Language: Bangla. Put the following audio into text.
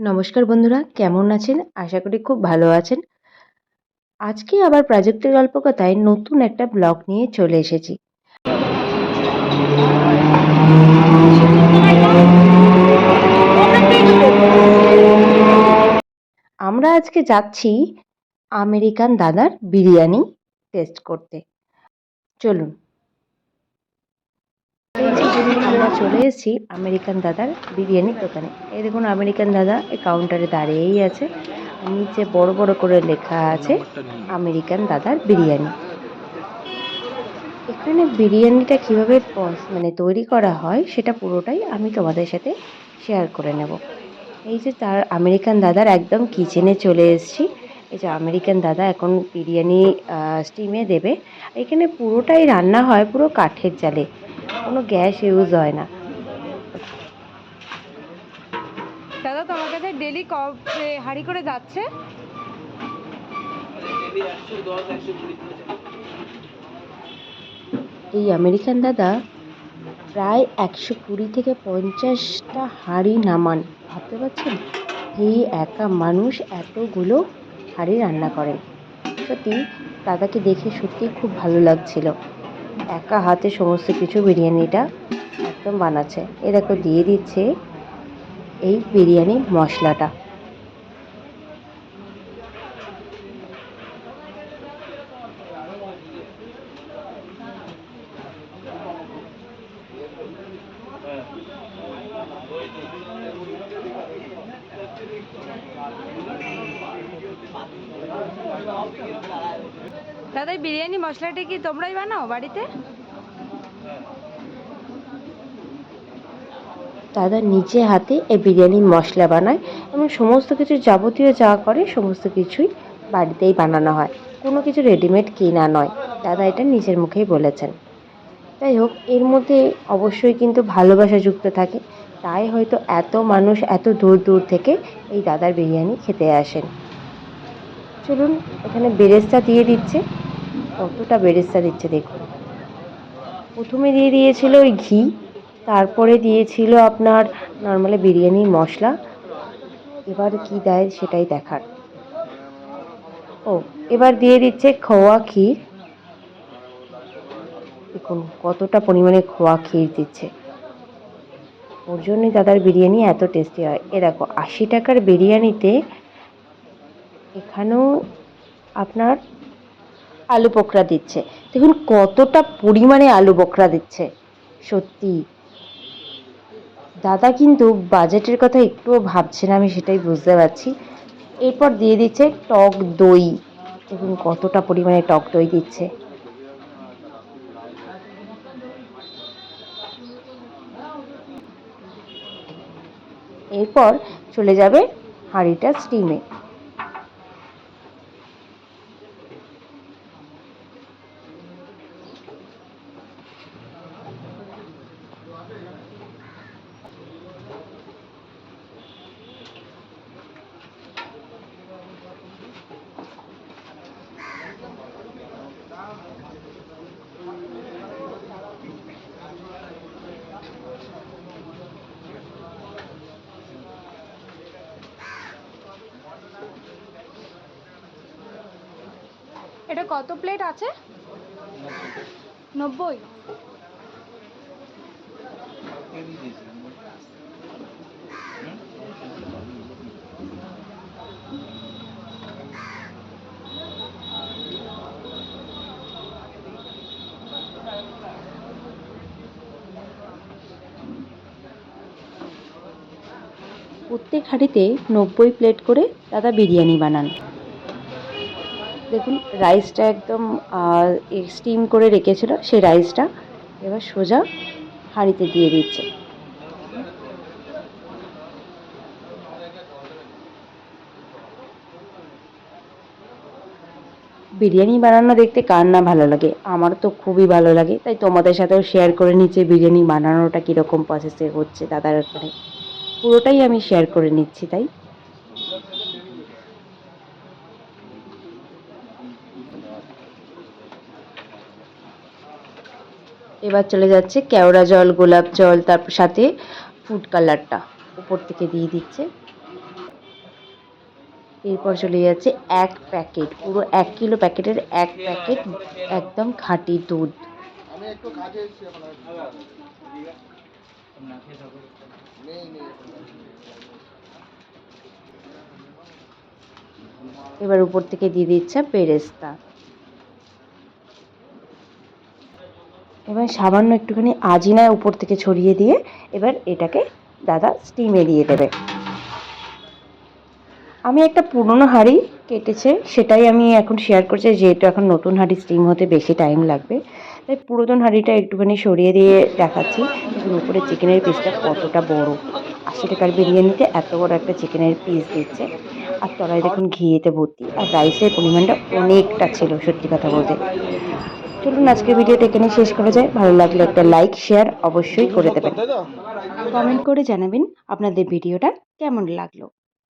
নমস্কার বন্ধুরা, কেমন আছেন? আশা করি খুব ভালো আছেন। আজকে আবার প্রাযুক্তিক গল্পকথায় নতুন একটা ব্লগ নিয়ে চলে এসেছি। আমরা আজকে যাচ্ছি আমেরিকান দাদার বিরিয়ানি টেস্ট করতে। চলুন। আমরা চলে এসেছি আমেরিকান দাদার বিরিয়ানির দোকানে। এই দেখুন, আমেরিকান দাদা এই কাউন্টারে দাঁড়িয়েই আছে। নিচে বড় বড় করে লেখা আছে আমেরিকান দাদার বিরিয়ানি। এখানে বিরিয়ানিটা কীভাবে তৈরি করা হয় সেটা পুরোটাই আমি তোমাদের সাথে শেয়ার করে নেব। এই যে তার আমেরিকান দাদার একদম কিচেনে চলে এসেছি। এই যে আমেরিকান দাদা এখন বিরিয়ানি স্টিমে দেবে। এখানে পুরোটাই রান্না হয় পুরো কাঠের জালে, কোনো গ্যাস ইউজ হয় না। দাদা তোমার কাছে ডেলি হাঁড়ি করে যাচ্ছে? এই আমেরিকান দাদা প্রায় 120 থেকে 50টা হাঁড়ি নামান। ভাবতে পারছেন, এই একা মানুষ এতগুলো হাঁড়ি রান্না করেন। সত্যি দাদাকে দেখে সত্যি খুব ভালো লাগছিল। একা হাতে সমস্ত কিছু বিরিয়ানিটা একদম বানাচ্ছে। এ দেখো, দিয়ে দিচ্ছে এই বিরিয়ানির মশলাটা। দাদা, এই বিরিয়ানি মশলাটা কি তোমরাই বানাও বাড়িতে? দাদা নিজে হাতে এই বিরিয়ানির মশলা বানায় এবং সমস্ত কিছু যাবতীয় যা করে সমস্ত কিছুই বাড়িতেই বানানো হয়, কোনো কিছু রেডিমেড কেনা নয়। দাদা এটা নিজের মুখেই বলেছেন। যাই হোক, এর মধ্যে অবশ্যই কিন্তু ভালোবাসা যুক্ত থাকে, তাই হয়তো এত মানুষ এত দূর দূর থেকে এই দাদার বিরিয়ানি খেতে আসেন। চলুন, এখানে বেরেস্তা দিয়ে দিচ্ছে। কতটা বেরেস্তা দিচ্ছে দেখুন। প্রথমে দিয়ে দিয়েছিল ওই ঘি, তারপরে দিয়েছিল আপনার নর্মালি বিরিয়ানির মশলা। এবার কি দেয় সেটাই দেখার। এবার দিয়ে দিচ্ছে খোয়া ক্ষীর। দেখুন কতটা পরিমাণে খোয়া ক্ষীর দিচ্ছে। ওর জন্যই দাদার বিরিয়ানি এত টেস্টি হয়। এ দেখো, 80 টাকার বিরিয়ানিতে এখানেও আপনার আলু বোখরা দিচ্ছে। দেখুন কতটা পরিমাণে আলু বোখরা দিচ্ছে। সত্যি দাদা কিন্তু বাজেটের কথা একটুও ভাবছে না, আমি সেটাই বুঝতে পারছি। এরপর দিয়ে দিচ্ছে টক দই। দেখুন কতটা পরিমাণে টক দই দিচ্ছে। এরপর চলে যাবে হাঁড়িটা স্টিমে। এটা কত প্লেট আছে? 90। প্রত্যেক হাঁড়িতে 90 প্লেট করে দাদা বিরিয়ানি বানান। দেখুন রাইসটা একদম স্টিম করে রেখেছিল, সেই রাইসটা এবার সোজা হাঁড়িতে দিয়ে দিচ্ছে। বিরিয়ানি বানানো দেখতে কার না ভালো লাগে, আমার তো খুবই ভালো লাগে। তাই তোমাদের সাথেও শেয়ার করে নিচ্ছি বিরিয়ানি বানানোটা কীরকম প্রসেসে হচ্ছে দাদার ওখানে, পুরোটাই আমি শেয়ার করে নিচ্ছি। তাই এবার চলে যাচ্ছে কেওড়া জল, গোলাপ জল, তার সাথে ফুড কালারটা উপর থেকে দিয়ে দিচ্ছে। এরপর চলে যাচ্ছে 1 প্যাকেট, পুরো 1 কিলো প্যাকেটের 1 প্যাকেট একদম খাঁটি দুধ। আমি একটু কাজে এসেছি এখন নেই নেই এবার উপর থেকে দিয়ে দিচ্ছে বেরেস্তা। এবার সামান্য একটুখানি আজিনা উপর থেকে ছড়িয়ে দিয়ে এবার এটাকে দাদা স্টিমে দিয়ে দেবে। আমি একটা পুরনো হাঁড়ি কেটেছে, সেটাই আমি এখন শেয়ার করছি, যেহেতু এখন নতুন হাঁড়ি স্টিম হতে বেশি টাইম লাগবে, তাই পুরাতন হাঁড়িটা একটুখানি সরিয়ে দিয়ে দেখাচ্ছি। দেখুন উপরে চিকেনের পিসটা কতটা বড়, 80 টাকার বিরিয়ানিতে এত বড় একটা চিকেনের পিস দিচ্ছে। আর তলায় দেখুন ঘিয়েতে ভর্তি, আর রাইসের পরিমাণটা অনেকটা ছিল সত্যি কথা বলতে। চলুন আজকের ভিডিওটা এখানে শেষ করা যায়। ভালো লাগলে একটা লাইক শেয়ার অবশ্যই করে দেবেন। কমেন্ট করে জানাবেন আপনাদের ভিডিওটা কেমন লাগলো।